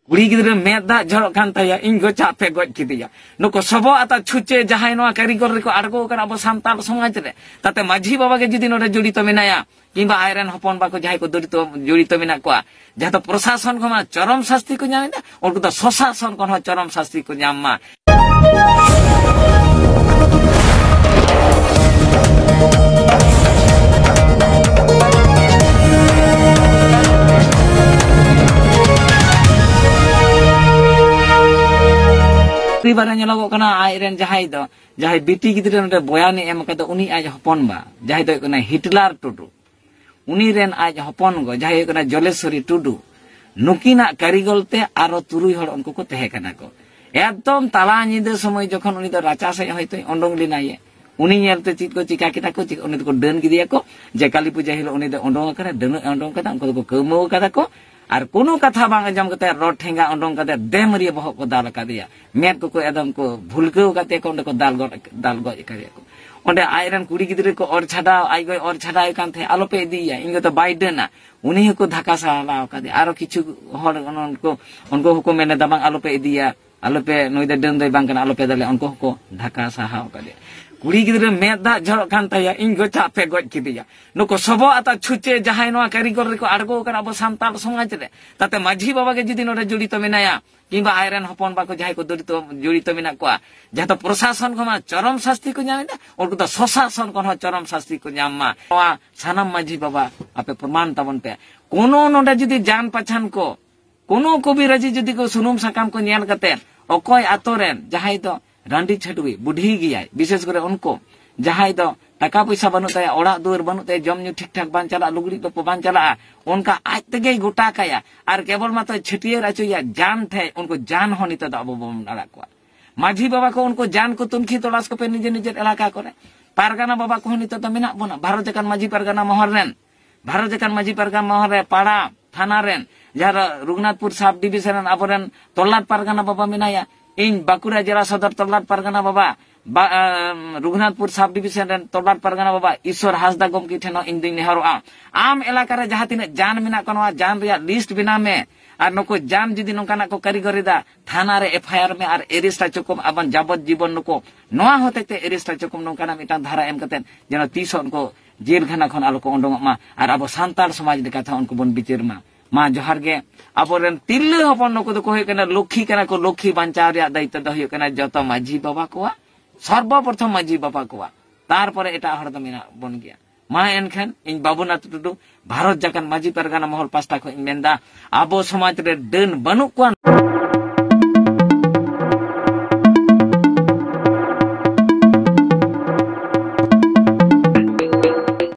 कुड़ी गिद्रे मेदा झड़क खान ताया इन गो चापे गज किदिया नुको सबो आता छुचे जहाय नोआ कारीगर रेको आड़गो कना अब सान्ताल समाज रे ताते माझी बाबा के जुदी नोडे जुड़ित मेनाया किंबा आयरन हपन बाको जहाय को जुड़ित मेना कोआ जहां तो प्रशासन को चरम शास्ति को न्यामेदा उनको तो स्वशासन को चरम शास्ति को न्यामा बारा ñelogo kana आयरन जहाय बीटी गिद्रे नोडे बयान एम कदा उनी आज हपन बा जहाय दो कना हिटलर टुडू उनी रेन आज हपन गो जहाय कना जलेश्वरी टुडू नुकिना कारीगलते आरो तुरुई हड़ उनको को तहे कना को एकदम ताला निदे समय जखन उनी दो राचा से हयतो ओंडोंग लिनाये उनी नेलते चित को चिका किता को उनी को डन गिदिया को जे काली पूजा हिलो उनी दो ओंडोंग करे डन ओंडोंग कदा उनको को कमो कदा को और कोनो कथा बांग आजम कते रोड ठेंगा ओंडोंग कते देमरिया बहक को दाल कादिया मेद को एकदम को भुलकेव कते को को दाल गज कादिया को ओंडे आयरन कुड़ी गिद्रे को और छाडा आई गय और छाडा कान थे आलो पे दिया इंगे तो बाइडेना उनी को धक्का साला कादे आरो किछु हर उनको को मेने दबांग आलो पे दिया आलो पे नोइदे डन दे बांग कना आलो पे दले उनको को धक्का साहा कादे कुड़ी गिद्रे मेदा झड़क खान ताया इन गो चापे गज किदिया नुको सबो आता छुचे जहाय नोआ कारीगर रेको आड़गो कना अब सान्ताल समाज रे ताते माझी बाबा के जुदी नोडे जुड़ित मेनाया किंबा आयरन हपन बाको जहाय को जुड़ित मेना कोआ जहां तो प्रशासन को चरम शास्ति को न्यामेदा उनको तो स्वशासन को चरम शास्ति को न्यामा सानाम माझी बाबा आपे प्रमाण ताबन पे कोनो नोडे जुदी जान पहचान को कोनो कबिराजी जुदी को सुनुम साकाम को नेल कते अकोय आतोरेन जहाय तो रांडी छटुई बुढ़ी गया विशेष करे उनको जहाय दो टाका पैसा बनु ताया ओड़ा दुआर बनु ताया जम न्यू ठीक ठाक बान चला लुगड़ी तो बान चला उनका आज तक गोटा काया और केवल मात्र छटियर आचुया जान थे उनको जान होनी तो अब बना को माझी बाबा को उनको जान को तुनखी तलाश को पे निजे निजे इलाका करे पारगाना बाबा को होनी तो मेना बना भारत जकान माझी पारगाना महर रेन भारत जकान माझी पारगाना महर पाड़ा थाना रेन जहां रघुनाथपुर सब डिविजन आबरेन तल्लाट पारगाना बाबा मेनाया इन बाकुड़ा जिला सदर तल्लाट पारगाना बाबा Raghunathpur sub division rain तल्लाट Pargana Baba Ishwar Hansda गमकी ठेनो इन दिन नेहरोआ आम इलाका रे जहां तिने जान मेना कनवा जान रिया लिस्ट बिना में और नको जान जुदी नोकाना को कारीगरी दा थाना रे एफआईआर में और एरेस्टा चुकुम अबन जाबत जीवन नको नोआ होते ते एरेस्टा चुकुम नोकाना मिटा धारा एम कतेन जेनो 30 उनको जेल खाना खन आलो को ओंडोंग मा और अब सान्ताल समाज लेका था उनको बन बिचार मा जोहार गे अबोरेन तिल्ले हपन नको तो को कना लक्ष्मी कना को लक्ष्मी बांचाव रे दायित्व द होय कना जतो माझी बाबा को सर्वप्रथम माझी बाबा को तार पर एटा हर द मेना बन गया मा एनखान इन बाबुनाथ टुडू भारत जकान माझी पारगाना महल पास्ता को मेंदा आबो समाज रे डन बनु को